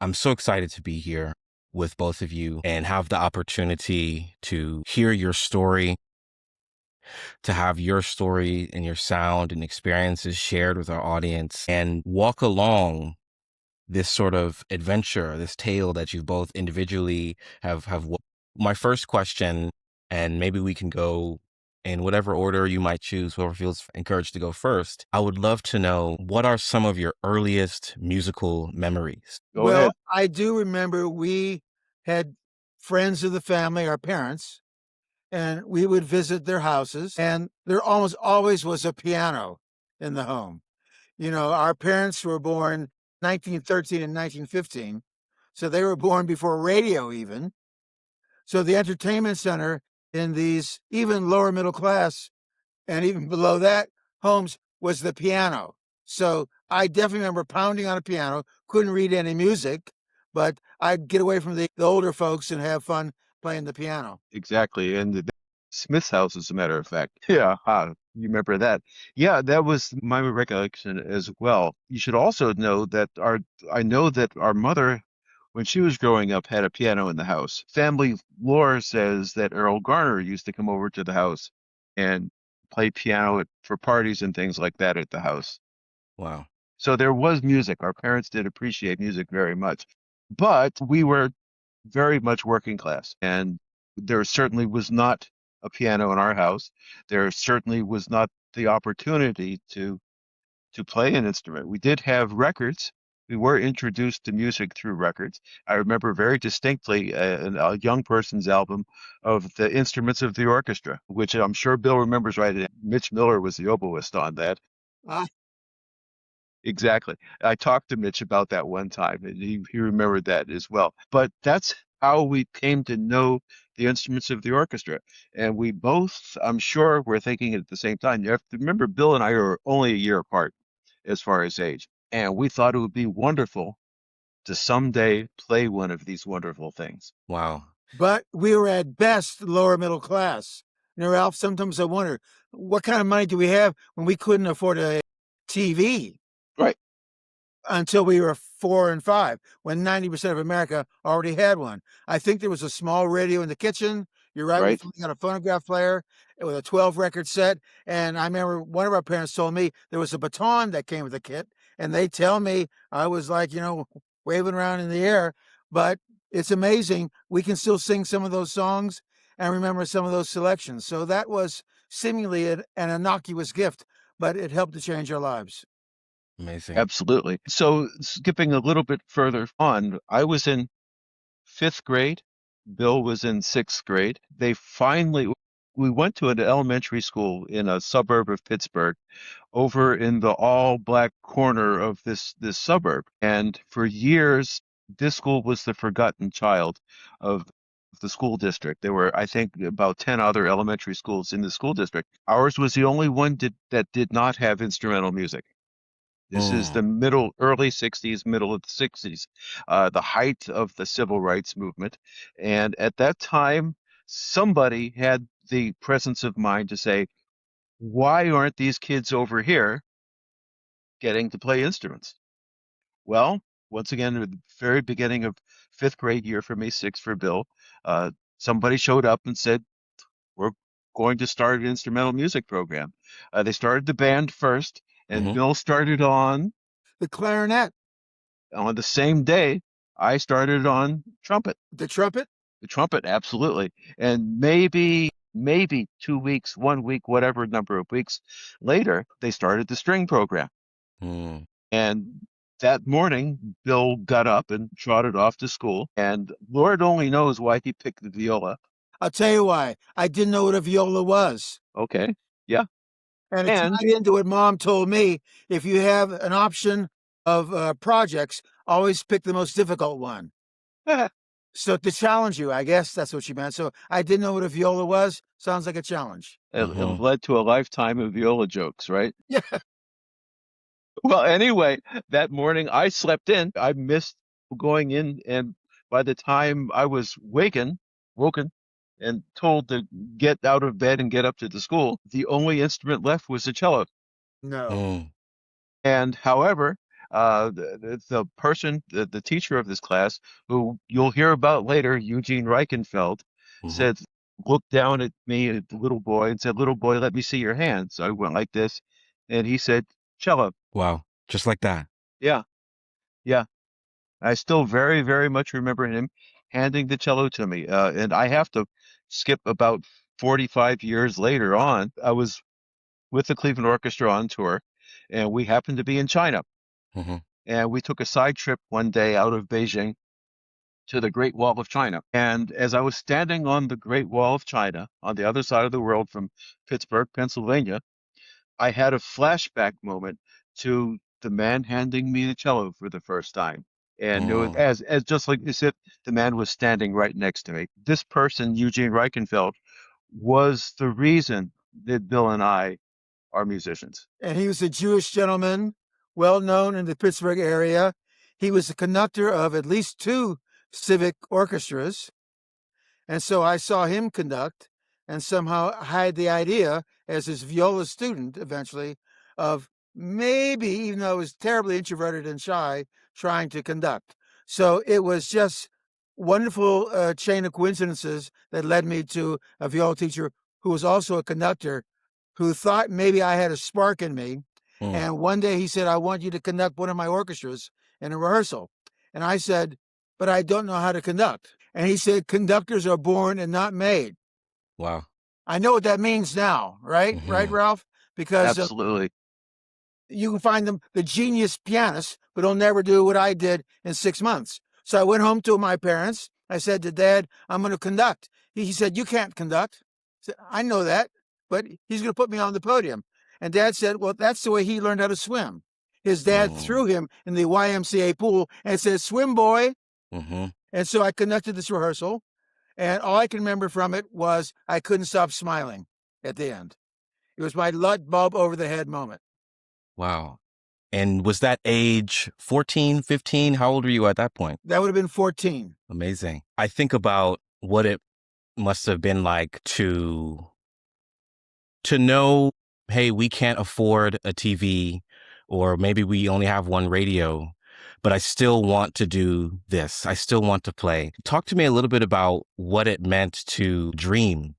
I'm so excited to be here with both of you and have the opportunity to hear your story, to have your story and your sound and experiences shared with our audience and walk along this sort of adventure, this tale that you both individually have. My first question, and maybe we can go in whatever order you might choose, whoever feels encouraged to go first. I would love to know, what are some of your earliest musical memories? Go ahead. Well, I do remember we had friends of the family, our parents, and we would visit their houses, and there almost always was a piano in the home. You know, our parents were born 1913 and 1915, so they were born before radio even. So the entertainment center in these even lower middle class and even below that homes was the piano. So I definitely remember pounding on a piano, couldn't read any music, but I'd get away from the older folks and have fun playing the piano. Exactly. And the Smith's house, as a matter of fact. Yeah, you remember that. Yeah, that was my recollection as well. You should also know that I know that our mother, when she was growing up, had a piano in the house. Family lore says that Earl Garner used to come over to the house and play piano for parties and things like that at the house. Wow. So there was music. Our parents did appreciate music very much, but we were very much working class, and there certainly was not a piano in our house. There certainly was not the opportunity to play an instrument. We did have records. We were introduced to music through records. I remember very distinctly a young person's album of the instruments of the orchestra, which I'm sure Bill remembers right. Mitch Miller was the oboist on that. Ah, Exactly. I talked to Mitch about that one time, and he remembered that as well. But that's how we came to know the instruments of the orchestra. And we both, I'm sure, were thinking at the same time. You have to remember, Bill and I are only a year apart as far as age. And we thought it would be wonderful to someday play one of these wonderful things. Wow. but we were at best lower middle class. You know, Ralph, sometimes I wonder what kind of money do we have when we couldn't afford a TV Right, until we were 4 and 5, when 90% of America already had one. I think there was a small radio in the kitchen. You're right. We right. finally got a phonograph player with a 12 record set. And I remember one of our parents told me there was a baton that came with the kit. And they tell me I was like, waving around in the air. But it's amazing. We can still sing some of those songs and remember some of those selections. So that was seemingly an innocuous gift, but it helped to change our lives. Amazing. Absolutely. So skipping a little bit further on, I was in fifth grade. Bill was in sixth grade. We went to an elementary school in a suburb of Pittsburgh, over in the all black corner of this suburb. And for years, this school was the forgotten child of the school district. There were, I think, about 10 other elementary schools in the school district. Ours was the only one that did not have instrumental music. This is the Mm. early 60s, middle of the 60s, the height of the civil rights movement. And at that time, somebody had the presence of mind to say, why aren't these kids over here getting to play instruments? Well, once again, at the very beginning of fifth grade year for me, sixth for Bill, somebody showed up and said, we're going to start an instrumental music program. They started the band first, and Hmm. Bill started The clarinet, on the same day. I started on trumpet. the trumpet. The trumpet, absolutely. And maybe 2 weeks, 1 week, whatever number of weeks later, they started the string program. Mm. And that morning, Bill got up and trotted off to school. And Lord only knows why he picked the viola. I'll tell you why. I didn't know what a viola was. Okay, yeah. And it And tied into what mom told me. If you have an option of projects, always pick the most difficult one. So to challenge you, I guess that's what she meant. So I didn't know what a viola was. Sounds like a challenge. it Hmm. led to a lifetime of viola jokes, right? Yeah. Well, anyway, that morning I slept in. I missed going in, and by the time I was woken, and told to get out of bed and get up to the school, the only instrument left was the cello. No. Mm. And however, The person, the teacher of this class, who you'll hear about later, Eugene Reichenfeld, Hmm. said, looked down at me, at the little boy, and said, "Little boy, let me see your hand." So I went like this, and he said, "Cello." Wow. Just like that. Yeah, yeah. I still very, very much remember him handing the cello to me. And I have to skip about 45 years later on. I was with the Cleveland Orchestra on tour, and we happened to be in China. Hmm. And we took a side trip one day out of Beijing to the Great Wall of China. And as I was standing on the Great Wall of China, on the other side of the world from Pittsburgh, Pennsylvania, I had a flashback moment to the man handing me the cello for the first time. And it was Mm. as just like as if the man was standing right next to me. This person, Eugene Reichenfeld, was the reason that Bill and I are musicians. And he was a Jewish gentleman, well known in the Pittsburgh area. He was the conductor of at least two civic orchestras. And so I saw him conduct and somehow had the idea, as his viola student eventually, of maybe, even though I was terribly introverted and shy, trying to conduct. So it was just wonderful chain of coincidences that led me to a viola teacher who was also a conductor, who thought maybe I had a spark in me. Mm. And one day he said, "I want you to conduct one of my orchestras in a rehearsal." And I said, "But I don't know how to conduct." And he said, "Conductors are born and not made." Wow. I know what that means now, right? Right, Hmm. Ralph? Because Absolutely. you can find them the genius pianist, but he'll never do what I did in 6 months. So I went home to my parents. I said to Dad, "I'm going to conduct." He said, "You can't conduct." I said, "I know that, but he's going to put me on the podium." And Dad said, "Well, that's the way he learned how to swim." His dad Mm. threw him in the YMCA pool and said, "Swim, boy." Hmm. And so I conducted this rehearsal. And all I can remember from it was I couldn't stop smiling at the end. It was my light bulb over the head moment. Wow. And was that age 14, 15? How old were you at that point? That would have been 14. Amazing. I think about what it must have been like to know, hey, we can't afford a TV, or maybe we only have one radio, but I still want to do this. I still want to play. Talk to me a little bit about what it meant to dream,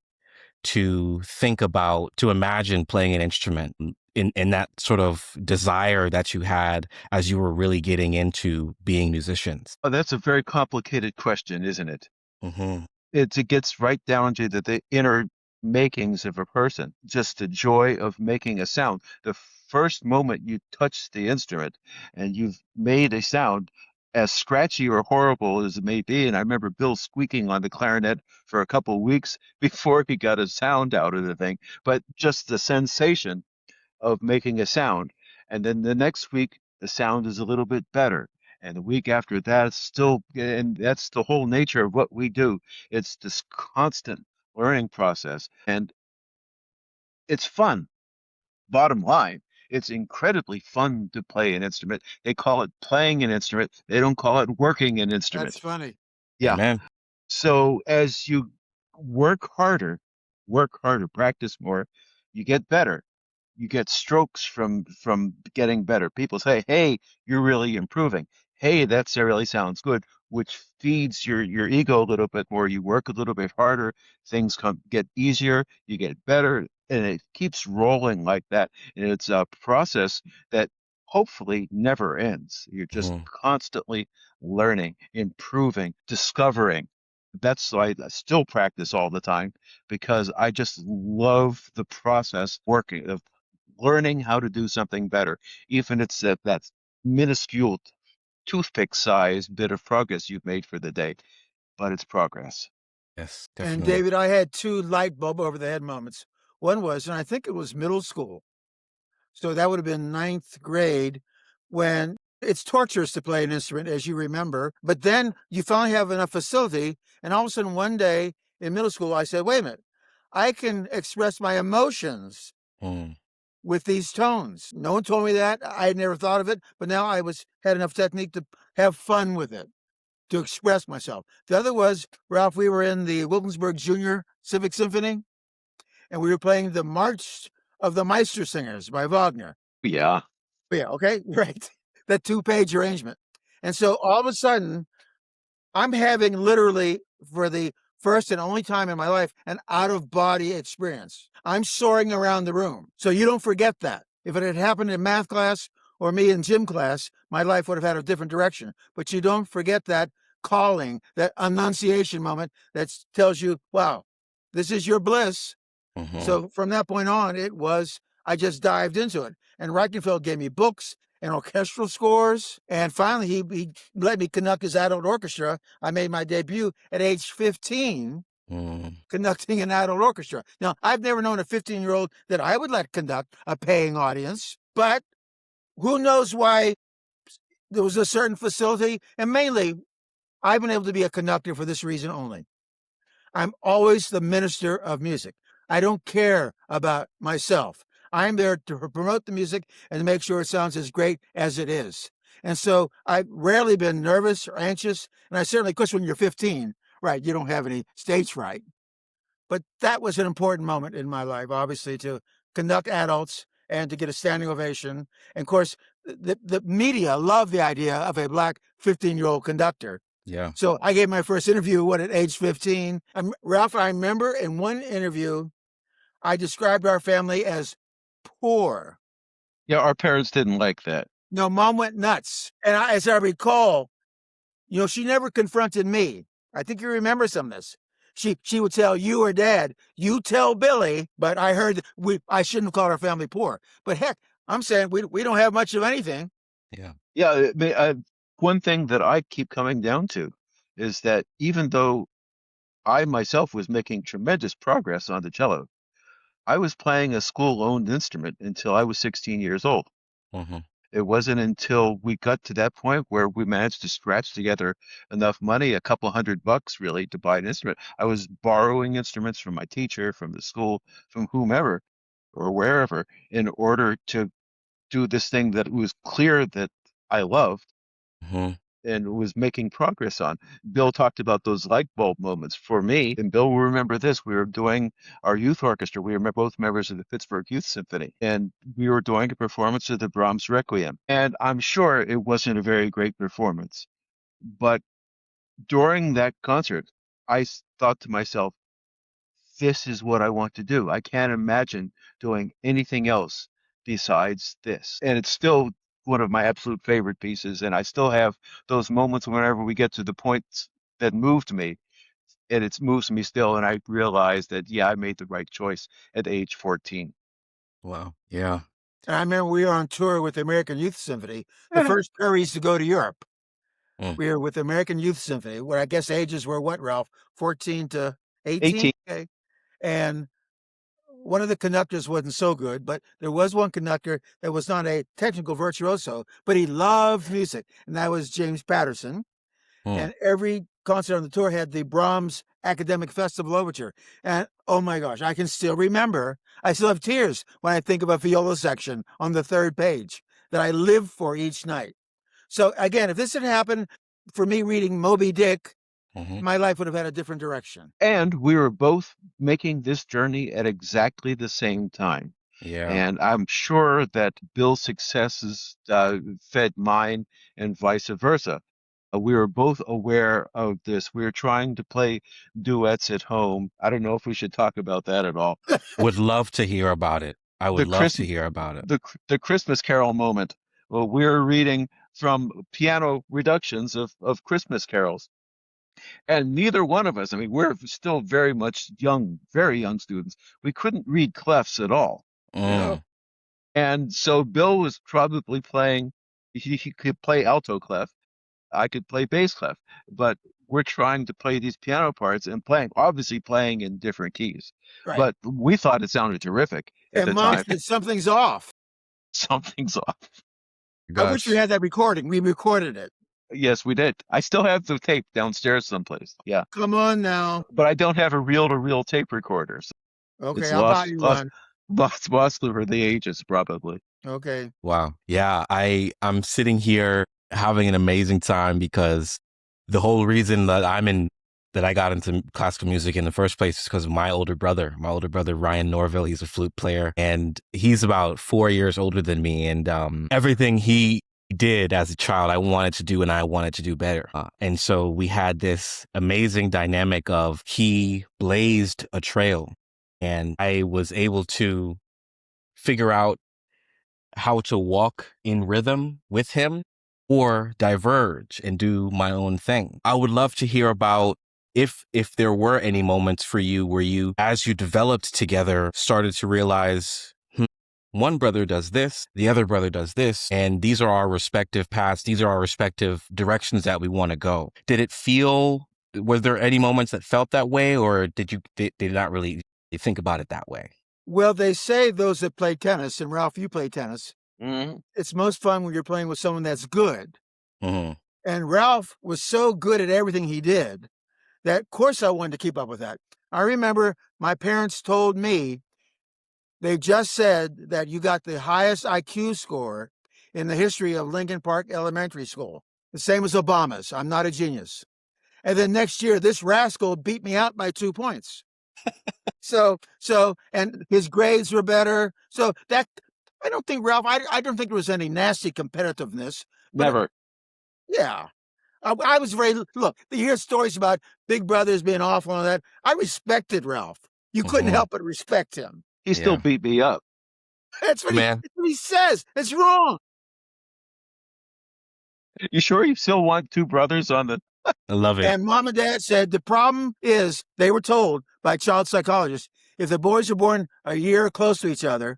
to think about, to imagine playing an instrument, in that sort of desire that you had as you were really getting into being musicians. Oh, that's a very complicated question, isn't it? Hmm. It gets right down to the inner makings of a person, just the joy of making a sound. The first moment you touch the instrument and you've made a sound, as scratchy or horrible as it may be. And I remember Bill squeaking on the clarinet for a couple of weeks before he got a sound out of the thing. But just the sensation of making a sound. And then the next week, the sound is a little bit better. And the week after that, it's still, and that's the whole nature of what we do. It's this constant learning process. And it's fun. Bottom line, it's incredibly fun to play an instrument. They call it playing an instrument. They don't call it working an That's instrument. funny. Yeah. Amen. So as you work harder, practice more, you get better. You get strokes from getting better. People say, "Hey, you're really improving. Hey, really sounds good," which feeds your ego a little bit more. You work a little bit harder, things get easier, you get better, and it keeps rolling like that. And it's a process that hopefully never ends. You're just Hmm. constantly learning, improving, discovering. That's why I still practice all the time because I just love the process working of learning how to do something better, even if it's that minuscule toothpick size bit of progress you've made for the day, but it's progress. Yes, And definitely. David, I had two light bulb over the head moments. One was, and I think it was middle school. So that would have been ninth grade, when it's torturous to play an instrument, as you remember. But then you finally have enough facility. And all of a sudden, one day in middle school, I said, "Wait a minute, I can express my emotions Mm. with these tones." No one told me that. I had never thought of it, but now had enough technique to have fun with it, to express myself. The other was, Ralph, we were in the Wilkinsburg Junior Civic Symphony, and we were playing the March of the Meistersingers by Wagner. Yeah. Yeah, okay, right. that 2-page arrangement. And so all of a sudden, I'm having literally, for the first and only time in my life, an out-of-body experience. I'm soaring around the room. So you don't forget that. If it had happened in math class or me in gym class, my life would have had a different direction. But you don't forget that calling, that annunciation moment that tells you, wow, this is your bliss. So from that point on, I just dived into it. And Reichenfeld gave me books and orchestral scores. And finally, he let me conduct his adult orchestra. I made my debut at age 15, conducting an adult orchestra. Now, I've never known a 15-year-old that I would let conduct a paying audience, but who knows why there was a certain facility. And mainly, I've been able to be a conductor for this reason only. I'm always the minister of music. I don't care about myself. I'm there to promote the music and to make sure it sounds as great as it is. And so I've rarely been nervous or anxious. And I certainly, of course, when you're 15, right, you don't have any stage fright. But that was an important moment in my life, obviously, to conduct adults and to get a standing ovation. And of course, the media loved the idea of a Black 15-year-old conductor. Yeah. So I gave my first interview, at age 15. Ralph, I remember in one interview, I described our family as poor. Yeah, our parents didn't like that. No, Mom went nuts. And as I recall, she never confronted me. I think you remember some of this. She would tell you or Dad, you tell Billy, but I heard I shouldn't have called our family poor. But heck, I'm saying we don't have much of anything. Yeah. Yeah. One thing that I keep coming down to is that even though I myself was making tremendous progress on the cello, I was playing a school-owned instrument until I was 16 years old. It wasn't until we got to that point where we managed to scratch together enough money, a couple $100 really, to buy an instrument. I was borrowing instruments from my teacher, from the school, from whomever or wherever, in order to do this thing that was clear that I loved and was making progress on. Bill talked about those light bulb moments. For me, and Bill will remember this, we were doing our youth orchestra. We were both members of the Pittsburgh Youth Symphony, and we were doing a performance of the Brahms Requiem. And I'm sure it wasn't a very great performance, but during that concert, I thought to myself, this is what I want to do. I can't imagine doing anything else besides this. And it's still one of my absolute favorite pieces. And I still have those moments whenever we get to the points that moved me. And it moves me still. And I realize that, yeah, I made the right choice at age 14. Wow. Yeah. And I remember we were on tour with the American Youth Symphony, the first Perrys to go to Europe. We were with the American Youth Symphony, where I guess ages were what, Ralph? 14 to 18? 18. Okay. And one of the conductors wasn't so good, but there was one conductor that was not a technical virtuoso, but he loved music, and that was James Patterson. And every concert on the tour had the Brahms Academic Festival Overture. And oh my gosh, I can still remember. I still have tears when I think of a viola section on the 3rd page that I live for each night. So again, if this had happened for me reading Moby Dick, my life would have had a different direction. And we were both making this journey at exactly the same time. Yeah. And I'm sure that Bill's successes fed mine and vice versa. We were both aware of this. We were trying to play duets at home. I don't know if we should talk about that at all. Would love to hear about it. I would love to hear about it. The Christmas Carol moment. Well, we're reading from piano reductions of Christmas carols. And neither one of us, I mean, we're still very much young, very young students. We couldn't read clefs at all. You know? And so Bill was probably playing, he could play alto clef. I could play bass clef. But we're trying to play these piano parts and obviously playing in different keys. Right. But we thought it sounded terrific at the Mom time. said something's off. Something's off. Gosh. I wish we had that recording. We recorded it. Yes, we did. I still have the tape downstairs someplace. Yeah. Come on now. But I don't have a reel-to-reel tape recorder. So okay, I'll buy you one. Lost over the ages, probably. Okay. Wow. Yeah, I'm sitting here having an amazing time because the whole reason that I got into classical music in the first place is because of my older brother, Ryan Norville. He's a flute player and he's about 4 years older than me. And everything he did as a child, I wanted to do, and I wanted to do better. And so we had this amazing dynamic of he blazed a trail, and I was able to figure out how to walk in rhythm with him or diverge and do my own thing. I would love to hear about if there were any moments for you where you, as you developed together, started to realize, one brother does this, the other brother does this, and these are our respective paths. These are our respective directions that we want to go. Was there any moments that felt that way, or did not really think about it that way? Well, they say those that play tennis, and Ralph, you play tennis, Mm-hmm. it's most fun when you're playing with someone that's good. Mm-hmm. And Ralph was so good at everything he did that, of course, I wanted to keep up with that. I remember my parents told me, they just said that you got the highest IQ score in the history of Lincoln Park Elementary School, the same as Obama's. I'm not a genius. And then next year, this rascal beat me out by 2 points. And his grades were better. So that, I don't think, Ralph, I don't think there was any nasty competitiveness. Never. Yeah. I was look, you hear stories about big brothers being awful and all that. I respected Ralph. You couldn't Mhm. help but respect him. He still Yeah. beat me up. That's what Man, he says. It's wrong. You sure you still want two brothers on the? I love it. And mom and dad said the problem is, they were told by child psychologists, if the boys are born a year close to each other,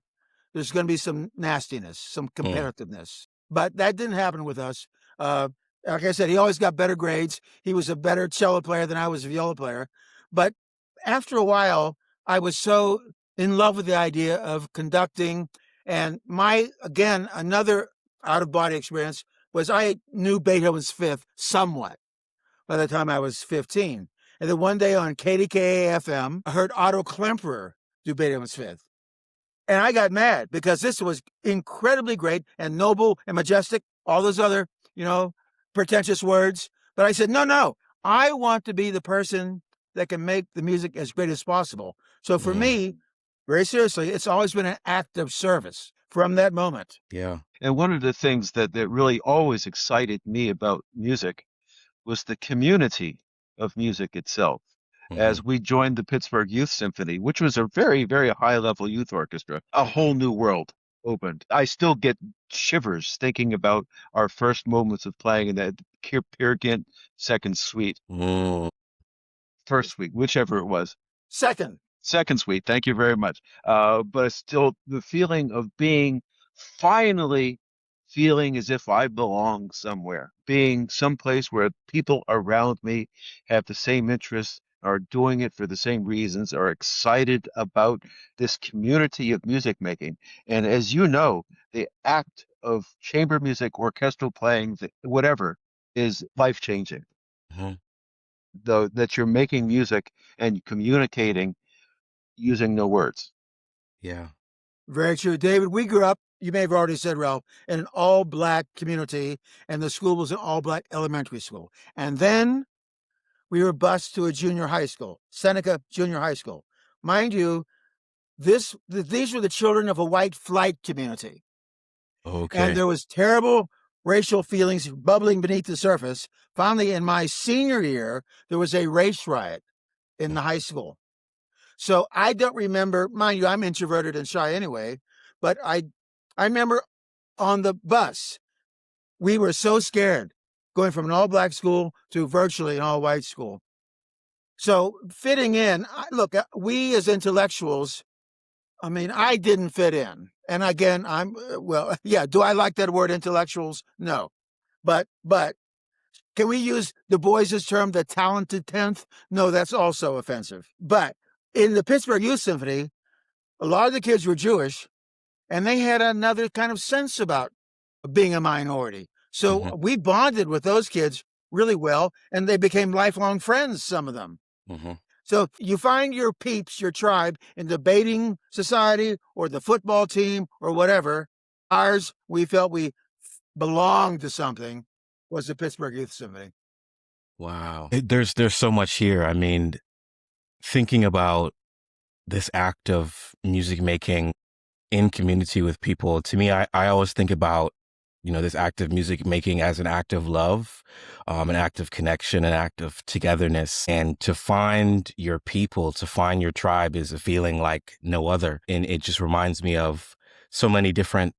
there's going to be some nastiness, some competitiveness. But that didn't happen with us. Like I said, he always got better grades. He was a better cello player than I was a viola player. But after a while, I was so in love with the idea of conducting. And another out-of-body experience was I knew Beethoven's Fifth somewhat by the time I was 15. And then one day on KDKA-FM, I heard Otto Klemperer do Beethoven's Fifth. And I got mad because this was incredibly great and noble and majestic, all those other, pretentious words. But I said, no, I want to be the person that can make the music as great as possible. So for me, very seriously, it's always been an act of service from that moment. Yeah. And one of the things that really always excited me about music was the community of music itself. As we joined the Pittsburgh Youth Symphony, which was a very, very high level youth orchestra, a whole new world opened. I still get shivers thinking about our first moments of playing in that Peer Gynt second suite, first suite, whichever it was. Second suite. Thank you very much. But it's still the feeling of finally feeling as if I belong somewhere, being someplace where people around me have the same interests, are doing it for the same reasons, are excited about this community of music making. And as you know, the act of chamber music, orchestral playing, whatever, is life-changing. Though that you're making music and communicating using no words. Yeah. Very true. David, we grew up, you may have already said, Ralph, in an all-black community, and the school was an all-black elementary school. And then we were bused to a junior high school, Seneca Junior High School. Mind you, these were the children of a white flight community. Okay. And there was terrible racial feelings bubbling beneath the surface. Finally, in my senior year, there was a race riot in the high school. So I don't remember, mind you, I'm introverted and shy anyway, but I remember on the bus, we were so scared going from an all-black school to virtually an all-white school. So fitting in, look, we as intellectuals, I didn't fit in. And again, do I like that word intellectuals? No. But can we use Du Bois's term, the talented 10th? No, that's also offensive. But in the Pittsburgh Youth Symphony, a lot of the kids were Jewish, and they had another kind of sense about being a minority. So we bonded with those kids really well, and they became lifelong friends, some of them. So you find your peeps, your tribe, in the debating society or the football team or whatever. Ours, we felt we belonged to something, was the Pittsburgh Youth Symphony. Wow. There's so much here. Thinking about this act of music making in community with people, to me, I always think about this act of music making as an act of love, an act of connection, an act of togetherness. And to find your people, to find your tribe is a feeling like no other. And it just reminds me of so many different,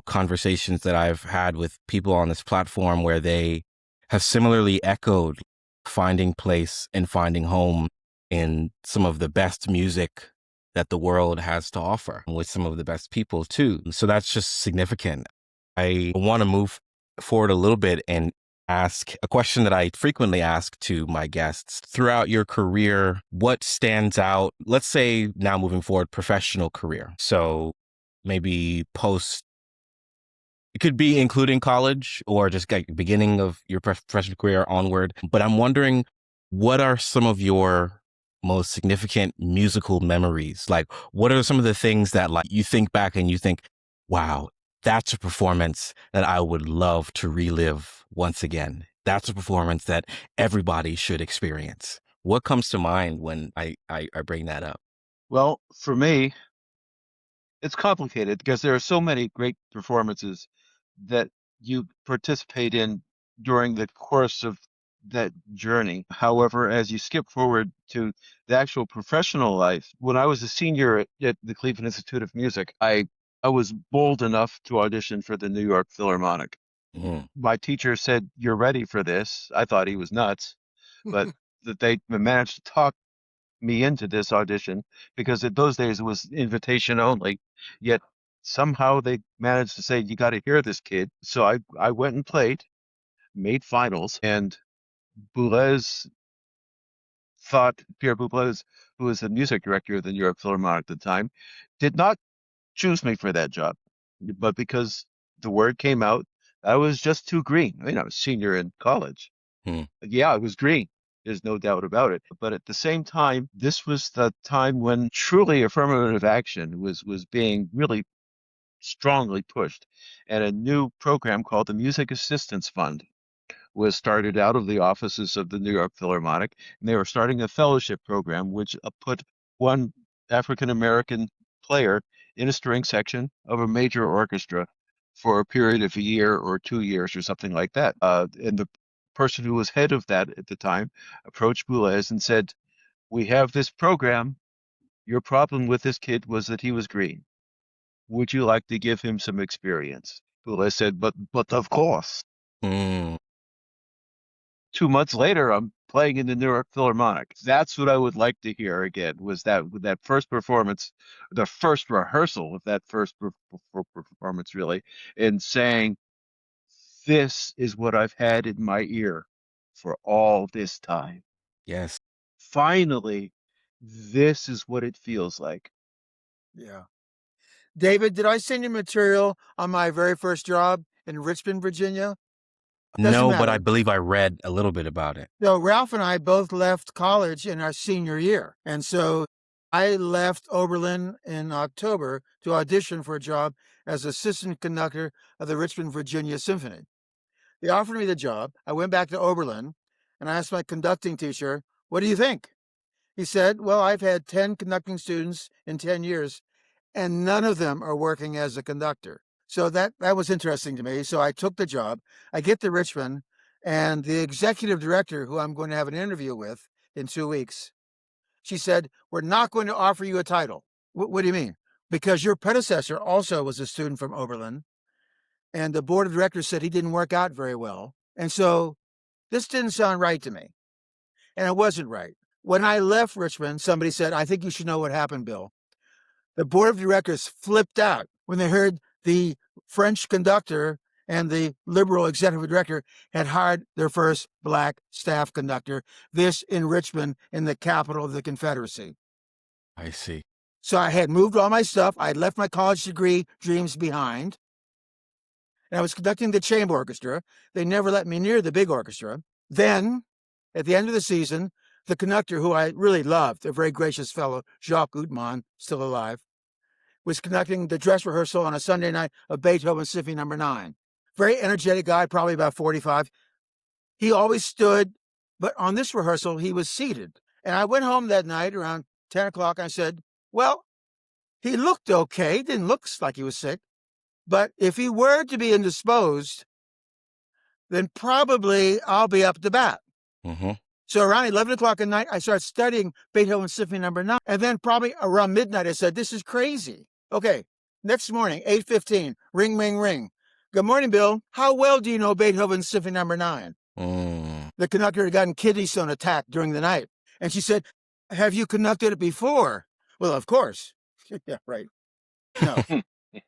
conversations that I've had with people on this platform where they have similarly echoed finding place and finding home in some of the best music that the world has to offer with some of the best people too. So that's just significant. I want to move forward a little bit and ask a question that I frequently ask to my guests. Throughout your career, what stands out? Let's say now moving forward, professional career. So maybe it could be including college or just like beginning of your professional career onward. But I'm wondering, what are some of your most significant musical memories? Like, what are some of the things that like you think back and you think, wow, that's a performance that I would love to relive once again. That's a performance that everybody should experience. What comes to mind when I bring that up? Well, for me, it's complicated because there are so many great performances that you participate in during the course of that journey. However, as you skip forward to the actual professional life, when I was a senior at the Cleveland Institute of Music, I was bold enough to audition for the New York Philharmonic. Mm. My teacher said, "You're ready for this." I thought he was nuts, but that they managed to talk me into this audition because in those days it was invitation only. Yet somehow they managed to say, "You got to hear this kid." So I went and played, made finals, and Boulez Pierre Boulez, who was the music director of the New York Philharmonic at the time, did not choose me for that job, but because the word came out, I was just too green. I mean, I was senior in college. Mm. Yeah, I was green. There's no doubt about it. But at the same time, this was the time when truly affirmative action was being really strongly pushed. And a new program called the Music Assistance Fund was started out of the offices of the New York Philharmonic, and they were starting a fellowship program which put one African American player in a string section of a major orchestra for a period of a year or 2 years or something like that. And the person who was head of that at the time approached Boulez and said, "We have this program. Your problem with this kid was that he was green. Would you like to give him some experience?" Boulez said, "But of course." Mm. 2 months later, I'm playing in the New York Philharmonic. That's what I would like to hear again. Was that first performance, the first rehearsal of that first performance, really, and saying, "This is what I've had in my ear for all this time. Yes. Finally, this is what it feels like." Yeah. David, did I send you material on my very first job in Richmond, Virginia? Doesn't No, but I matter. believe I read a little bit about it. So Ralph and I both left college in our senior year. And so I left Oberlin in October to audition for a job as assistant conductor of the Richmond, Virginia Symphony. They offered me the job. I went back to Oberlin and I asked my conducting teacher, "What do you think?" He said, "Well, I've had 10 conducting students in 10 years, and none of them are working as a conductor." So that was interesting to me. So I took the job. I get to Richmond, and the executive director, who I'm going to have an interview with in 2 weeks, she said, "We're not going to offer you a title." What do you mean? "Because your predecessor also was a student from Oberlin, and the board of directors said he didn't work out very well. And so this didn't sound right to me." And it wasn't right. When I left Richmond, somebody said, "I think you should know what happened, Bill." The board of directors flipped out when they heard the French conductor and the liberal executive director had hired their first black staff conductor, this in Richmond, in the capital of the Confederacy. I see. So I had moved all my stuff. I had left my college degree dreams behind. And I was conducting the chamber orchestra. They never let me near the big orchestra. Then, at the end of the season, the conductor, who I really loved, a very gracious fellow, Jacques Utman, still alive, was conducting the dress rehearsal on a Sunday night of Beethoven Symphony No. 9. Very energetic guy, probably about 45. He always stood, but on this rehearsal, he was seated. And I went home that night around 10 o'clock. And I said, "Well, he looked okay. Didn't look like he was sick. But if he were to be indisposed, then probably I'll be up to bat. Mm-hmm. So around 11 o'clock at night, I started studying Beethoven Symphony Number 9. And then probably around midnight, I said, this is crazy. Okay, next morning, 8:15, ring, ring, ring. Good morning, Bill. How well do you know Beethoven Symphony Number 9? The conductor had gotten kidney stone attack during the night. And she said, have you conducted it before? Well, of course. Yeah, right. No.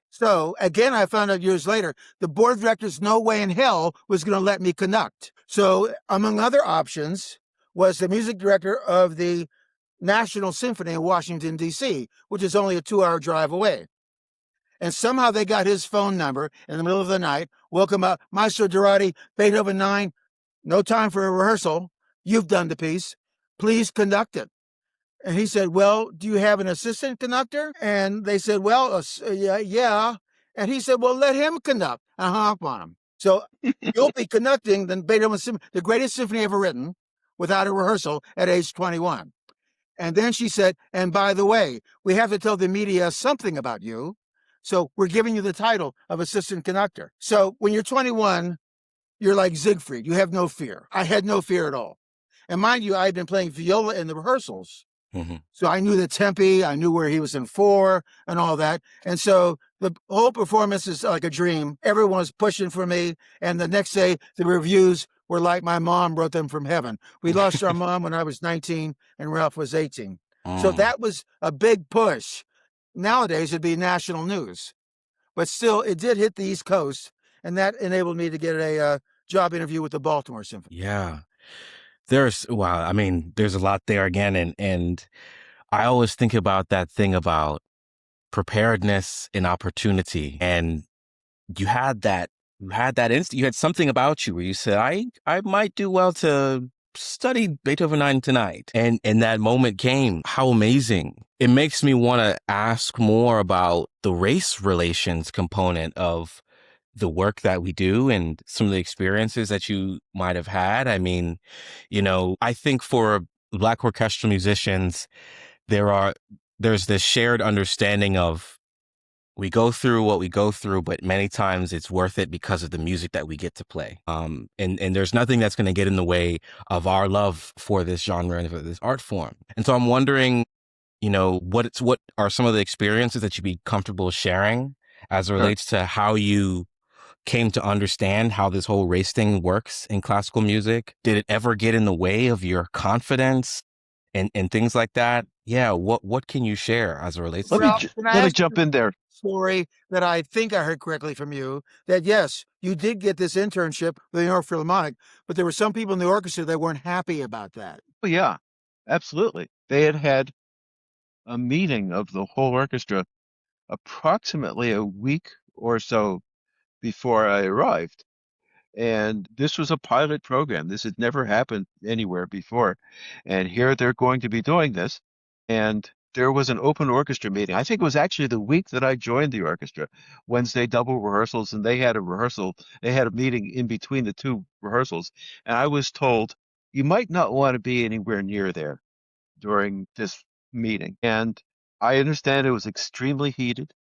So again, I found out years later, the board of directors, no way in hell was going to let me conduct. So among other options was the music director of the National Symphony in Washington, D.C., which is only a 2-hour drive away. And somehow they got his phone number in the middle of the night, woke him up, Maestro Dorati, Beethoven 9, no time for a rehearsal. You've done the piece. Please conduct it. And he said, well, do you have an assistant conductor? And they said, well, yeah. And he said, well, let him conduct. I hung up on him. So you'll be conducting the Beethoven Symphony, the greatest symphony ever written, without a rehearsal at age 21. And then she said, and by the way, we have to tell the media something about you. So we're giving you the title of assistant conductor. So when you're 21, you're like Siegfried. You have no fear. I had no fear at all. And mind you, I had been playing viola in the rehearsals. Mm-hmm. So I knew the tempi, I knew where he was in 4 and all that. And so the whole performance is like a dream. Everyone was pushing for me. And the next day, the reviews were like my mom wrote them from heaven. We lost our mom when I was 19 and Ralph was 18. So that was a big push. Nowadays, it'd be national news. But still, it did hit the East Coast. And that enabled me to get a job interview with the Baltimore Symphony. Yeah. There's a lot there again. And I always think about that thing about preparedness and opportunity. And you had instant, you had something about you where you said, I might do well to study Beethoven 9 tonight. And that moment came. How amazing. It makes me want to ask more about the race relations component of the work that we do and some of the experiences that you might have had. I mean, I think for Black orchestral musicians, there's this shared understanding of we go through what we go through, but many times it's worth it because of the music that we get to play. And there's nothing that's going to get in the way of our love for this genre and for this art form. And so I'm wondering, what are some of the experiences that you'd be comfortable sharing as it relates to how you came to understand how this whole race thing works in classical music? Did it ever get in the way of your confidence and things like that? Yeah. What can you share as it relates to that? Let me jump in there. Story that I think I heard correctly from you, that yes, you did get this internship with the York Philharmonic, but there were some people in the orchestra that weren't happy about that. Oh, yeah, absolutely. They had a meeting of the whole orchestra approximately a week or so before I arrived. And this was a pilot program. This had never happened anywhere before. And here they're going to be doing this. And there was an open orchestra meeting. I think it was actually the week that I joined the orchestra, Wednesday double rehearsals, and they had a rehearsal. They had a meeting in between the 2 rehearsals. And I was told, you might not want to be anywhere near there during this meeting. And I understand it was extremely heated,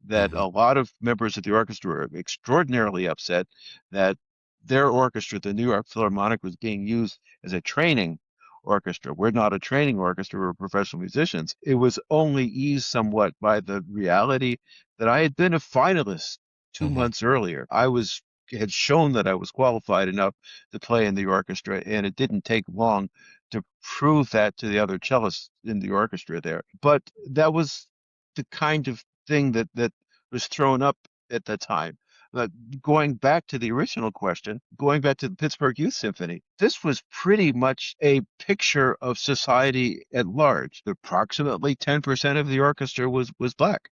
that a lot of members of the orchestra were extraordinarily upset that their orchestra, the New York Philharmonic, was being used as a training orchestra. We're not a training orchestra, we're professional musicians. It was only eased somewhat by the reality that I had been a finalist 2 months earlier. Had shown that I was qualified enough to play in the orchestra, and it didn't take long to prove that to the other cellists in the orchestra there. But that was the kind of thing that was thrown up at the time. But going back to the original question, going back to the Pittsburgh Youth Symphony, this was pretty much a picture of society at large. Approximately 10% of the orchestra was Black,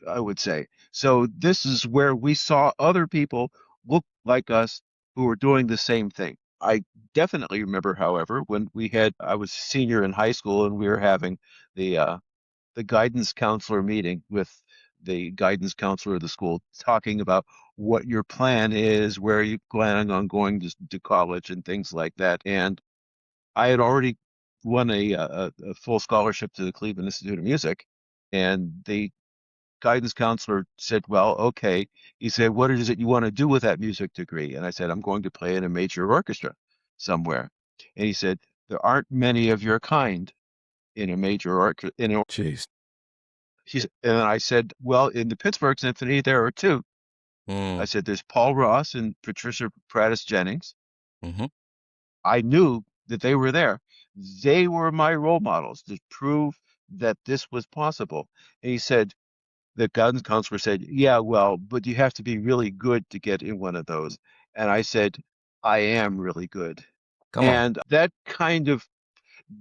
I would say. So this is where we saw other people look like us who were doing the same thing. I definitely remember, however, when I was a senior in high school and we were having the guidance counselor meeting with the guidance counselor of the school, talking about what your plan is, where you planning on going to college and things like that. And I had already won a full scholarship to the Cleveland Institute of Music, and they guidance counselor said, well, okay. He said, what is it you want to do with that music degree? And I said, I'm going to play in a major orchestra somewhere. And he said, there aren't many of your kind in a major orchestra. Jeez. And I said, well, in the Pittsburgh Symphony, there are two. I Mm, said, there's Paul Ross and Patricia Prattis Jennings. hmm I knew that they were there. They were my role models to prove that this was possible. And he said, the guidance counselor said, yeah, well, but you have to be really good to get in one of those. And I said, I am really good. Come on. And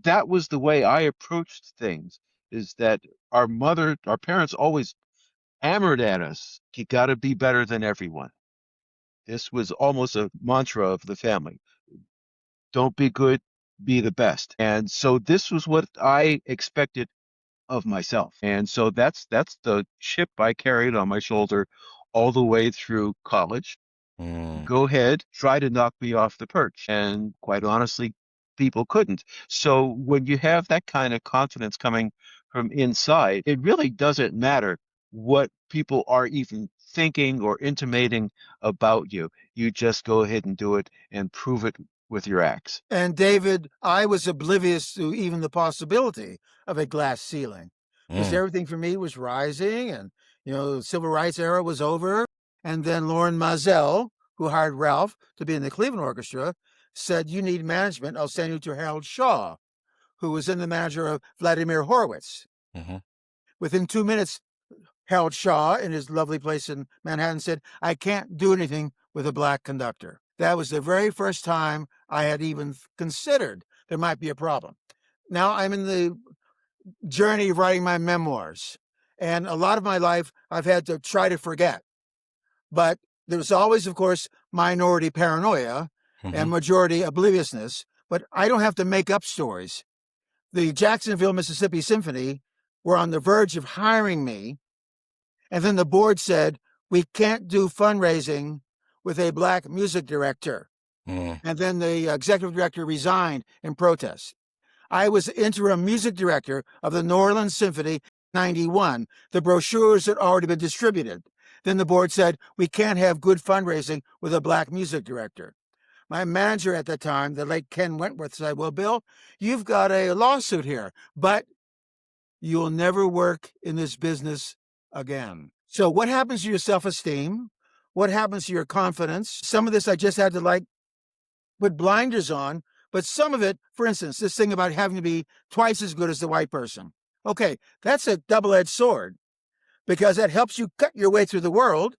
that was the way I approached things, is that our parents always hammered at us, you got to be better than everyone. This was almost a mantra of the family. Don't be good, be the best. And so this was what I expected of myself. And so that's the chip I carried on my shoulder all the way through college. Mm, Go ahead, try to knock me off the perch. And quite honestly, people couldn't. So when you have that kind of confidence coming from inside, it really doesn't matter what people are even thinking or intimating about you. You just go ahead and do it and prove it with your acts. And David, I was oblivious to even the possibility of a glass ceiling because mm, everything for me was rising and, the civil rights era was over. And then Lauren Mazel, who hired Ralph to be in the Cleveland Orchestra, said, you need management. I'll send you to Harold Shaw, who was then the manager of Vladimir Horowitz. hmm Within 2 minutes, Harold Shaw, in his lovely place in Manhattan, said, I can't do anything with a black conductor. That was the very first time I had even considered there might be a problem. Now I'm in the journey of writing my memoirs. And a lot of my life I've had to try to forget. But there's always, of course, minority paranoia hmm and majority obliviousness. But I don't have to make up stories. The Jacksonville, Mississippi Symphony were on the verge of hiring me. And then the board said, we can't do fundraising with a black music director. mm, And then the executive director resigned in protest. I was interim music director of the New Orleans Symphony 91. The brochures had already been distributed. Then the board said, we can't have good fundraising with a black music director. My manager at the time, the late Ken Wentworth, said, well, Bill, you've got a lawsuit here, but you'll never work in this business again. So what happens to your self-esteem? What happens to your confidence? Some of this I just had to put blinders on, but some of it, for instance, this thing about having to be twice as good as the white person. Okay, that's a double-edged sword because that helps you cut your way through the world.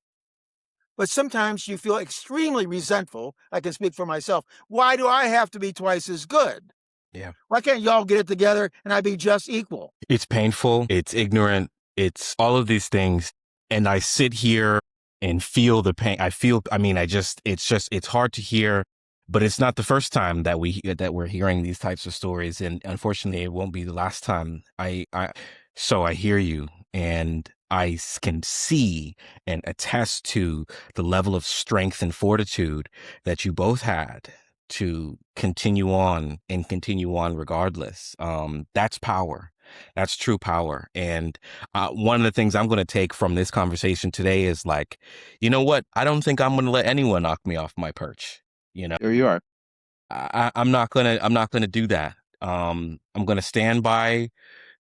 But sometimes you feel extremely resentful. I can speak for myself. Why do I have to be twice as good? yeah. Why can't y'all get it together and I be just equal? It's painful. It's ignorant. It's all of these things. And I sit here and feel the pain. It's hard to hear, but it's not the first time that we're hearing these types of stories. And unfortunately, it won't be the last time. So I hear you, and I can see and attest to the level of strength and fortitude that you both had to continue on regardless. That's power. That's true power. And one of the things I'm going to take from this conversation today is you know what? I don't think I'm going to let anyone knock me off my perch. There you are. I'm not gonna do that. I'm gonna stand by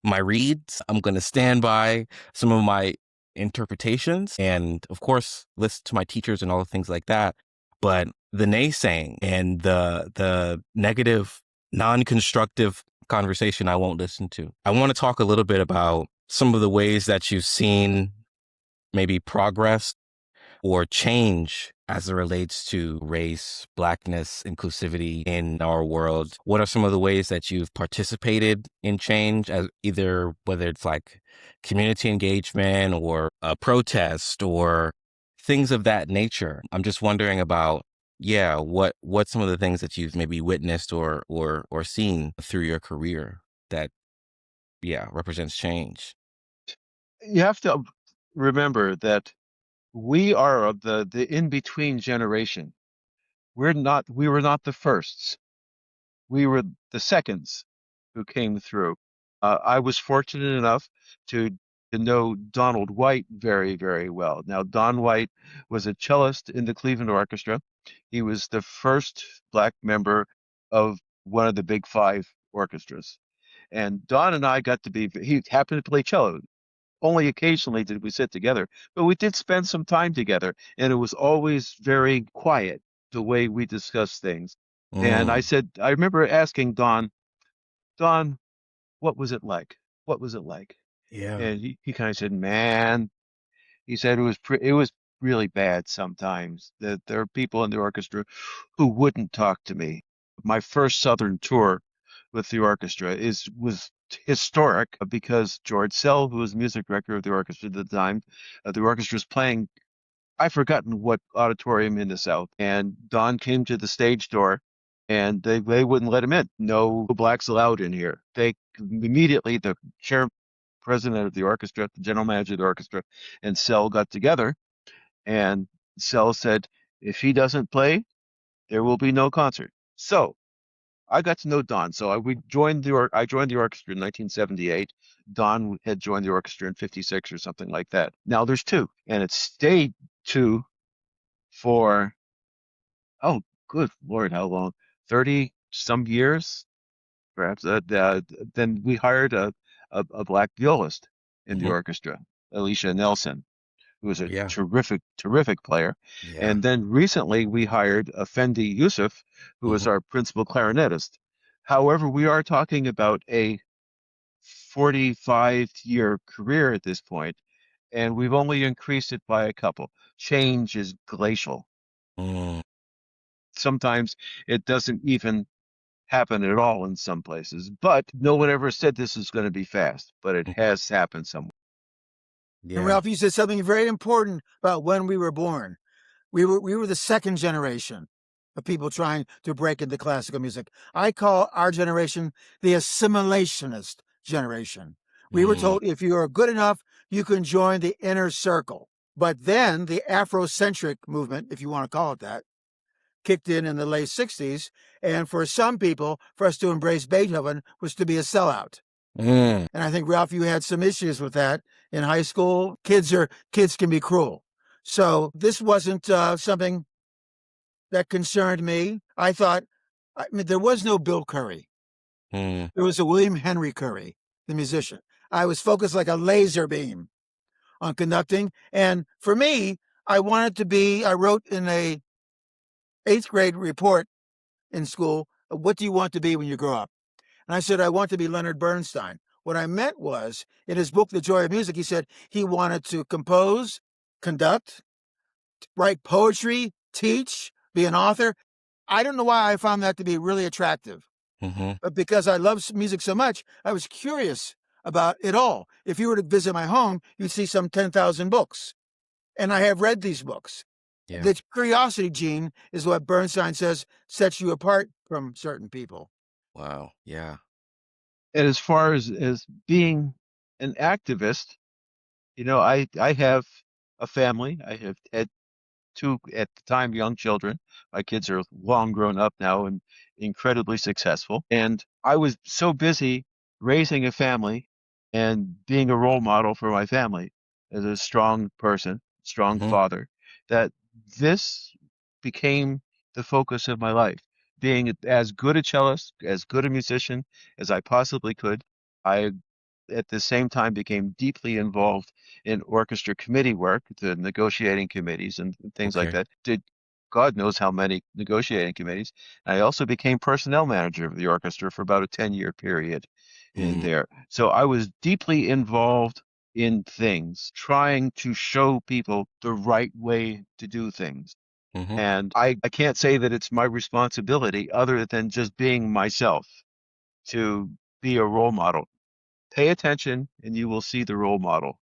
my reads. I'm going to stand by some of my interpretations and, of course, listen to my teachers and all the things like that. But the naysaying and the negative, non-constructive conversation, I won't listen to. I want to talk a little bit about some of the ways that you've seen maybe progress or change as it relates to race, blackness, inclusivity in our world. What are some of the ways that you've participated in change, as whether it's community engagement or a protest or things of that nature? I'm just wondering about, what some of the things that you've maybe witnessed or seen through your career that, represents change. You have to remember that we are of the in-between generation. We were not the firsts. We were the seconds who came through. I was fortunate enough to to know Donald White very, very well. Now, Don White was a cellist in the Cleveland Orchestra. He was the first black member of one of the big five orchestras. And Don and I got to be, he happened to play cello. Only occasionally did we sit together, but we did spend some time together, and it was always very quiet the way we discussed things. And Mm, I remember asking Don, Don, what was it like? What was it like? yeah. And he kind of said, man, he said it was really bad sometimes. That there are people in the orchestra who wouldn't talk to me. My first Southern tour with the orchestra was historic because George Sell, who was music director of the orchestra at the time, the orchestra was playing. I've forgotten what auditorium in the South, and Don came to the stage door, and they wouldn't let him in. No blacks allowed in here. They immediately the chair president of the orchestra, the general manager of the orchestra, and Sell got together, and Sell said, if he doesn't play, there will be no concert. So I got to know Don. So I joined the orchestra in 1978. Don had joined the orchestra in 56 or something like that. Now there's two, and it stayed two for, oh, good Lord, how long? 30 some years, perhaps. Then we hired a black violist in the Hmm. orchestra, Alicia Nelson, who was a Yeah. terrific, terrific player. Yeah. And then recently we hired Effendi Yusuf, who was Hmm. our principal clarinetist. However, we are talking about a 45-year career at this point, and we've only increased it by a couple. Change is glacial. Mm, Sometimes it doesn't even happen at all in some places, but no one ever said this is going to be fast, but it mm, has happened somewhere. And yeah. Ralph, you said something very important about when we were born. We were the second generation of people trying to break into classical music. I call our generation the assimilationist generation. We were Mm, told if you are good enough, you can join the inner circle. But then the Afrocentric movement, if you want to call it that, kicked in the late 60s. And for some people, for us to embrace Beethoven was to be a sellout. mm, And I think, Ralph, you had some issues with that in high school. Kids can be cruel. So this wasn't something that concerned me. I mean, there was no Bill Curry. mm, There was a William Henry Curry, the musician. I was focused like a laser beam on conducting. And for me, I wrote in a eighth grade report in school, what do you want to be when you grow up? And I said, I want to be Leonard Bernstein. What I meant was, in his book, The Joy of Music, he said he wanted to compose, conduct, write poetry, teach, be an author. I don't know why I found that to be really attractive, mhm, but because I love music so much, I was curious about it all. If you were to visit my home, you'd see some 10,000 books. And I have read these books. yeah. The curiosity gene is what Bernstein says sets you apart from certain people. Wow. Yeah. And as far as being an activist, I have a family. I have had two, at the time, young children. My kids are long grown up now and incredibly successful. And I was so busy raising a family and being a role model for my family as a strong person, strong Mhm, father, that this became the focus of my life. Being as good a cellist, as good a musician as I possibly could. I at the same time became deeply involved in orchestra committee work, the negotiating committees and things like okay. that. Did God knows how many negotiating committees. I also became personnel manager of the orchestra for about a 10-year period in Mm, there. So I was deeply involved in things, trying to show people the right way to do things. mhm, And I can't say that it's my responsibility other than just being myself to be a role model. Pay attention and you will see the role model.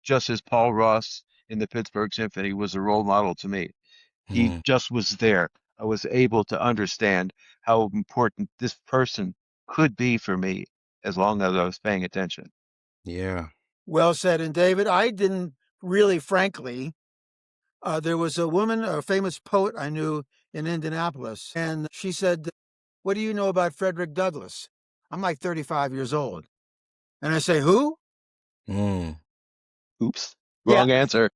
Just as Paul Ross in the Pittsburgh Symphony was a role model to me. He mm, just was there. I was able to understand how important this person could be for me as long as I was paying attention. yeah. Well said. And David, I didn't really, frankly, there was a woman, a famous poet I knew in Indianapolis, and she said, what do you know about Frederick Douglass? I'm like 35 years old. And I say, who? Mm, Oops, Yeah. wrong answer.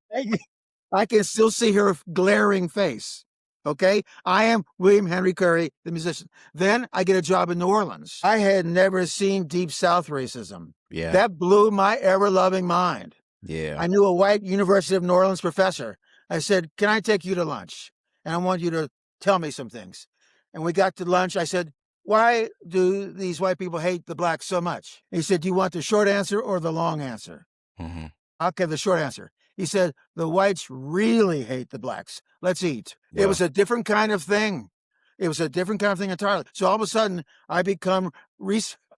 I can still see her glaring face. Okay. I am William Henry Curry, the musician. Then I get a job in New Orleans. I had never seen Deep South racism. Yeah. That blew my ever loving mind. Yeah. I knew a white University of New Orleans professor. I said, "Can I take you to lunch? And I want you to tell me some things." And we got to lunch. I said, "Why do these white people hate the blacks so much?" He said, "Do you want the short answer or the long answer?" Mm-hmm. I'll give the short answer. He said, "The whites really hate the blacks. Let's eat." Yeah. It was a different kind of thing. It was a different kind of thing entirely. So all of a sudden, I become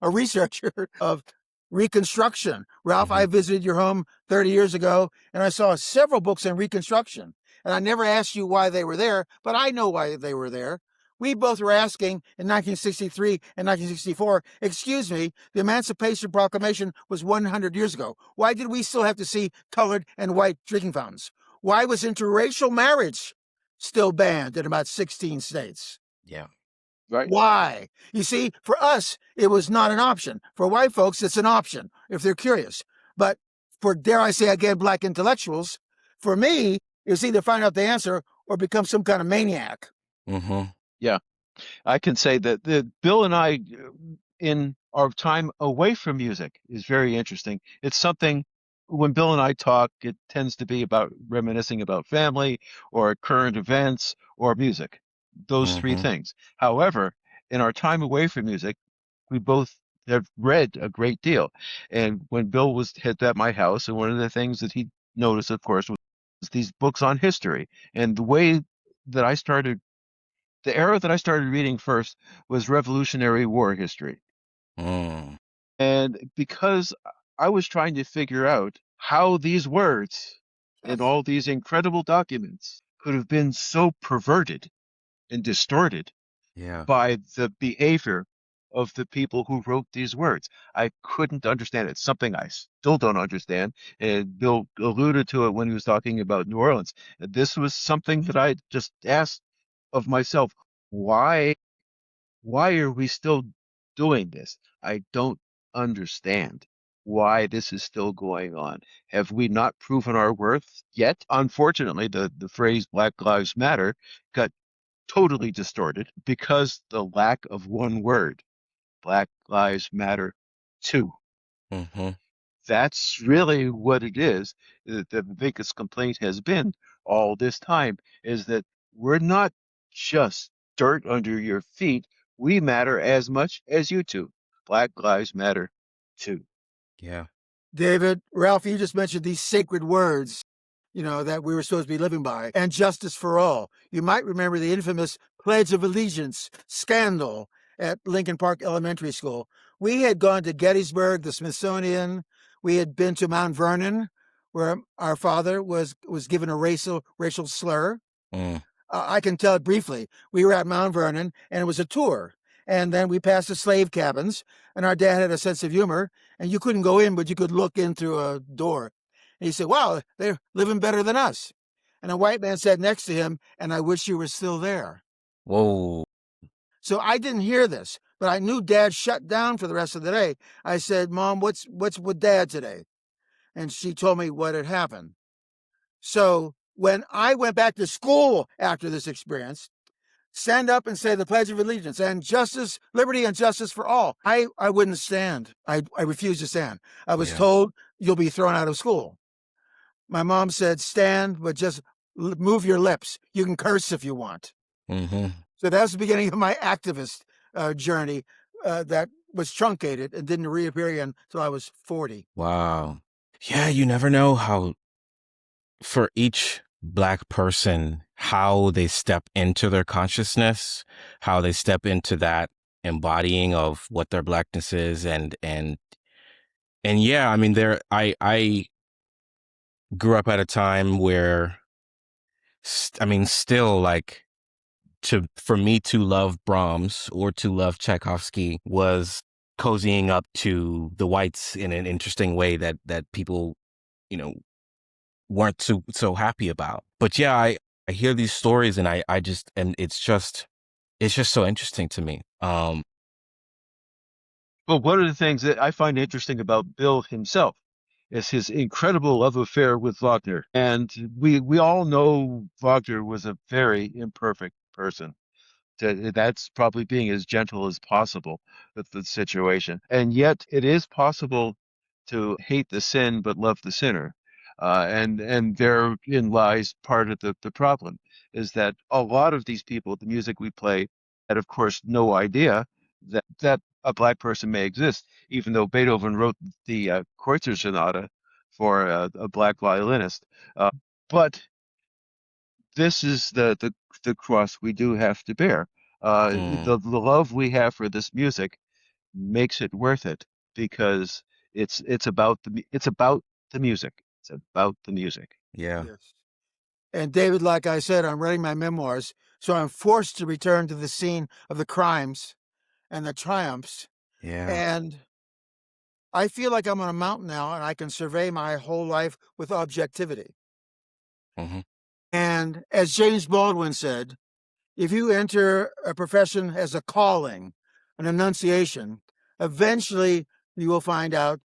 a researcher of Reconstruction. Ralph, I visited your home 30 years ago, and I saw several books on Reconstruction. And I never asked you why they were there, but I know why they were there. We both were asking in 1963 and 1964, excuse me, the Emancipation Proclamation was 100 years ago. Why did we still have to see colored and white drinking fountains? Why was interracial marriage still banned in about 16 states? Yeah. Right. Why? You see, for us, it was not an option. For white folks, it's an option if they're curious. But for, dare I say again, black intellectuals, for me, it's either find out the answer or become some kind of maniac. Mm-hmm. Yeah. I can say that Bill and I, in our time away from music, is very interesting. It's something when Bill and I talk, it tends to be about reminiscing about family or current events or music, those three Mm-hmm. things. However, in our time away from music, we both have read a great deal. And when Bill was at my house, and one of the things that he noticed, of course, was these books on history. And the way that the era that I started reading first was Revolutionary War history. Mm. And because I was trying to figure out how these words in all these incredible documents could have been so perverted and distorted Yeah. by the behavior of the people who wrote these words. I couldn't understand it. It's something I still don't understand. And Bill alluded to it when he was talking about New Orleans. This was something that I just asked of myself, why why are we still doing this? I don't understand why this is still going on. Have we not proven our worth yet? Unfortunately, the phrase Black Lives Matter got totally distorted because the lack of one word. Black Lives Matter too. Mm-hmm. That's really what it is. The biggest complaint has been all this time is that we're not just dirt under your feet. We matter as much as you two. Black Lives Matter too. Yeah. David, Ralph, you just mentioned these sacred words, that we were supposed to be living by, and justice for all. You might remember the infamous Pledge of Allegiance scandal at Lincoln Park Elementary School. We had gone to Gettysburg, the Smithsonian. We had been to Mount Vernon, where our father was given a racial slur. Mm. I can tell it briefly. We were at Mount Vernon, and it was a tour. And then we passed the slave cabins, and our dad had a sense of humor, and you couldn't go in, but you could look in through a door. And he said, "Wow, they're living better than us." And a white man sat next to him, "And I wish you were still there." Whoa. So I didn't hear this, but I knew Dad shut down for the rest of the day. I said, "Mom, what's with Dad today?" And she told me what had happened. So when I went back to school after this experience, stand up and say the Pledge of Allegiance and justice, liberty, and justice for all. I wouldn't stand. I refused to stand. I was told you'll be thrown out of school. My mom said, "Stand, but just move your lips. You can curse if you want." Mm-hmm. So that was the beginning of my activist journey that was truncated and didn't reappear again until I was 40. Wow. Yeah, you never know how, for each Black person, how they step into their consciousness, how they step into that embodying of what their Blackness is. And yeah, I mean, I grew up at a time where, still, like, for me to love Brahms or to love Tchaikovsky was cozying up to the whites in an interesting way that people, you know, weren't so happy about. But yeah, I hear these stories and I just, and it's just so interesting to me. Well, one of the things that I find interesting about Bill himself is his incredible love affair with Wagner. And we all know Wagner was a very imperfect person. That's probably being as gentle as possible with the situation. And yet it is possible to hate the sin but love the sinner. And therein lies part of the problem, is that a lot of these people, the music we play, had of course no idea that a black person may exist, even though Beethoven wrote the Kreutzer Sonata for a black violinist. But this is the cross we do have to bear. Mm, The love we have for this music makes it worth it because it's about the music. It's about the music. yeah. Yes. And David, like I said, I'm writing my memoirs, so I'm forced to return to the scene of the crimes and the triumphs. Yeah. And I feel like I'm on a mountain now and I can survey my whole life with objectivity. Hmm. And as James Baldwin said, if you enter a profession as a calling, an enunciation, eventually you will find out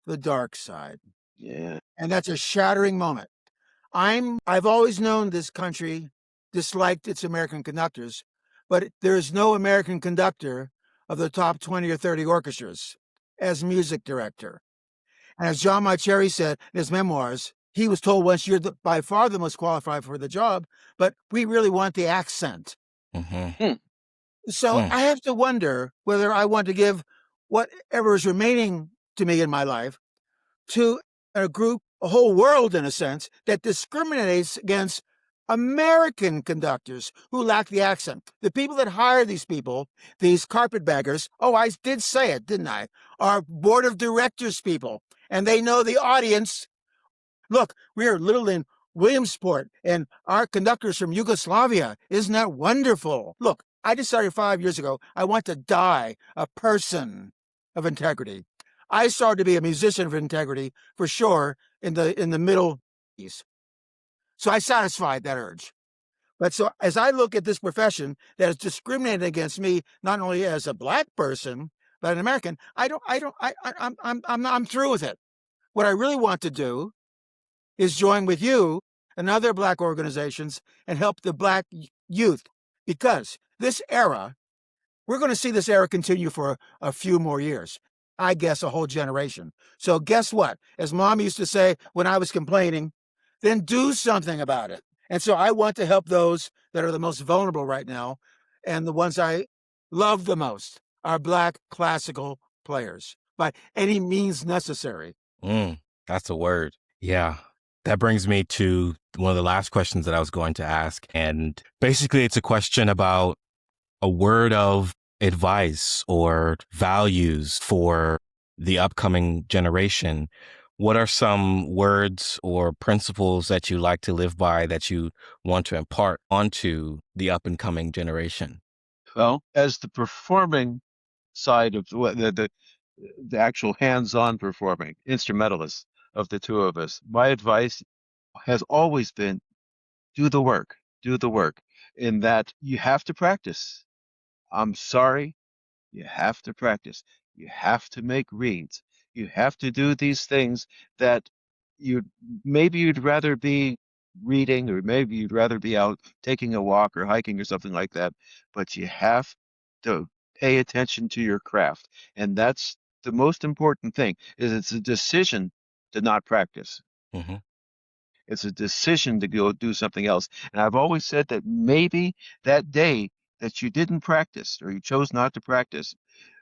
the dark side. Yeah. And that's a shattering moment. I've always known this country disliked its American conductors, but there is no American conductor of the top 20 or 30 orchestras as music director. And as John Mauceri said in his memoirs, he was told once, you're by far the most qualified for the job, but we really want the accent. Hmm. Hmm. So Mm, I have to wonder whether I want to give whatever is remaining to me in my life to a group, a whole world in a sense, that discriminates against American conductors who lack the accent. The people that hire these people, these carpetbaggers, oh, I did say it, didn't I? Are board of directors people, and they know the audience. Look, we're little in Williamsport, and our conductor's from Yugoslavia. Isn't that wonderful? Look, I decided 5 years ago I want to die a person of integrity. I started to be a musician of integrity for sure in the middle East. So I satisfied that urge. But so as I look at this profession that is discriminating against me, not only as a black person, but an American, I'm through with it. What I really want to do is join with you and other black organizations and help the black youth, because this era, we're going to see this era continue for a few more years. I guess a whole generation. So guess what? As mom used to say when I was complaining, then do something about it. And so I want to help those that are the most vulnerable right now. And the ones I love the most are black classical players by any means necessary. that's a word. Yeah. That brings me to one of the last questions that I was going to ask. And basically, it's a question about a word of advice or values for the upcoming generation. What are some words or principles that you like to live by that you want to impart onto the up and coming generation? Well, as the performing side of the actual hands-on performing instrumentalist of the two of us, my advice has always been do the work, do the work, in that you have to practice. I'm sorry, you have to practice. You have to make reads. You have to do these things that you maybe you'd rather be reading, or maybe you'd rather be out taking a walk or hiking or something like that. But you have to pay attention to your craft. And that's the most important thing, is it's a decision to not practice. Hmm. It's a decision to go do something else. And I've always said that maybe that day that you didn't practice or you chose not to practice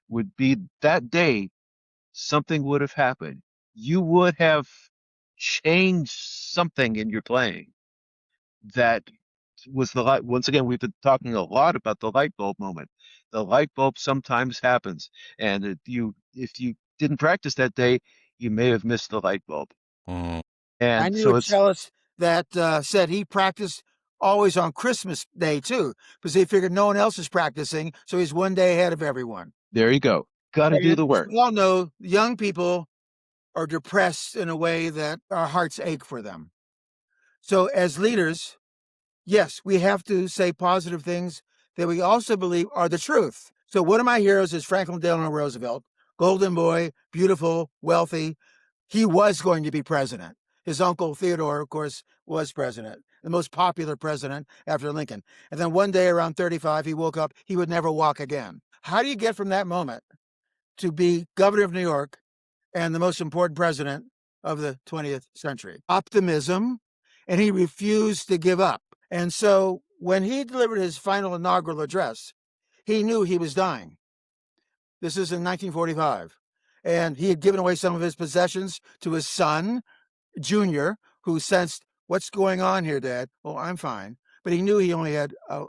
would be that day something would have happened. You would have changed something in your playing that was the light. Once again, we've been talking a lot about the light bulb moment. The light bulb sometimes happens, and if you didn't practice that day, you may have missed the light bulb. Mm, I And knew so a it's cellist that said he practiced always on Christmas Day too, because he figured no one else is practicing, so he's one day ahead of everyone. there you go. Got to do And the as work. we all know, young people are depressed in a way that our hearts ache for them. So as leaders, yes, we have to say positive things that we also believe are the truth. So one of my heroes is Franklin Delano Roosevelt, golden boy, beautiful, wealthy, he was going to be president. His uncle Theodore, of course, was president, the most popular president after Lincoln. And then one day around 35, he woke up, he would never walk again. How do you get from that moment to be governor of New York and the most important president of the 20th century? Optimism, and he refused to give up. And so when he delivered his final inaugural address, he knew he was dying. This is in 1945. And he had given away some of his possessions to his son, Junior, who sensed, what's going on here, Dad? Oh, I'm fine. But he knew he only had a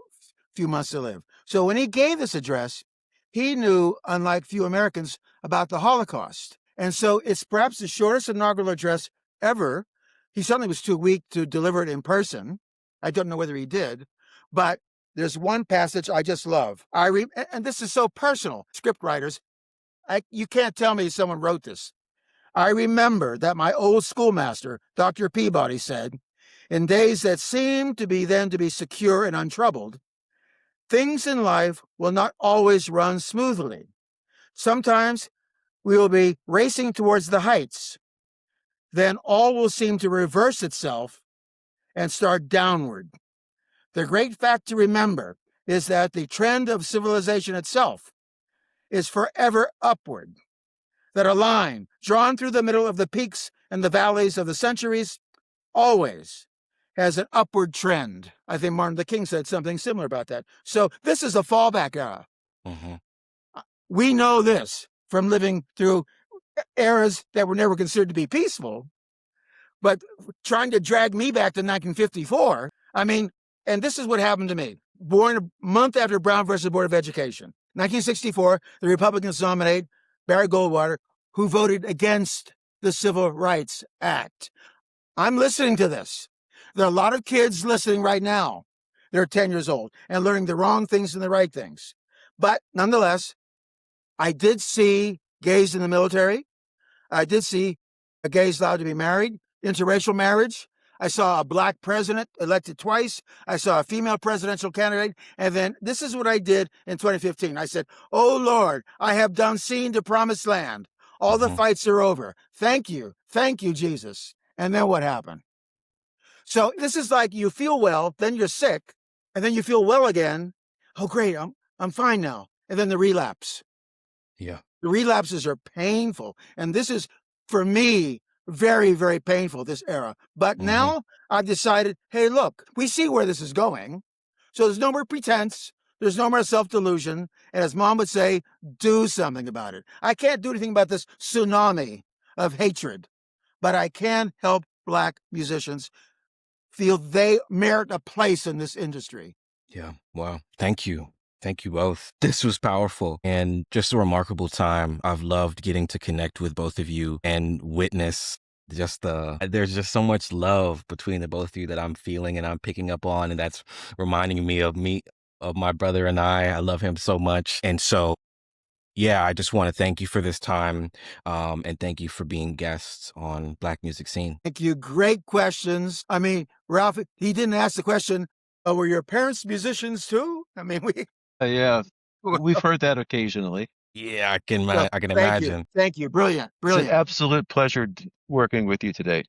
few months to live. So when he gave this address, he knew, unlike few Americans, about the Holocaust. And so it's perhaps the shortest inaugural address ever. He certainly was too weak to deliver it in person. I don't know whether he did, but there's one passage I just love. And this is so personal, script writers. You can't tell me someone wrote this. I remember that my old schoolmaster, Dr. Peabody, said, in days that seemed to be then to be secure and untroubled, things in life will not always run smoothly. Sometimes we will be racing towards the heights. Then all will seem to reverse itself and start downward. The great fact to remember is that the trend of civilization itself is forever upward, that a line drawn through the middle of the peaks and the valleys of the centuries always has an upward trend. I think Martin Luther King said something similar about that. So this is a fallback era. Mm-hmm. We know this from living through eras that were never considered to be peaceful, but trying to drag me back to 1954, and this is what happened to me. Born a month after Brown versus Board of Education. 1964, the Republicans nominate Barry Goldwater, who voted against the Civil Rights Act. I'm listening to this. There are a lot of kids listening right now. They're 10 years old and learning the wrong things and the right things. But nonetheless, I did see gays in the military. I did see gays allowed to be married, interracial marriage. I saw a black president elected twice. I saw a female presidential candidate. And then this is what I did in 2015. I said, oh, Lord, I have done seen the promised land. All the fights are over. Thank you. Thank you, Jesus. And then what happened? So this is like you feel well, then you're sick, and then you feel well again. Oh, great. I'm fine now. And then the relapse. Yeah. The relapses are painful. And this is, for me, very, very painful, this era. But now I've decided, hey, look, we see where this is going. So there's no more pretense. There's no more self-delusion. And as Mom would say, do something about it. I can't do anything about this tsunami of hatred, but I can help Black musicians feel they merit a place in this industry. Yeah. Wow. Thank you. Thank you both. This was powerful and just a remarkable time. I've loved getting to connect with both of you and witness there's just so much love between the both of you that I'm feeling and I'm picking up on. And that's reminding me, of my brother and I love him so much. And so, yeah, I just want to thank you for this time. And thank you for being guests on Black Music Scene. Thank you. Great questions. Ralph, he didn't ask the question, were your parents musicians too? Yeah, we've heard that occasionally. Yeah, I can imagine. Thank you. Brilliant. It's an absolute pleasure working with you today.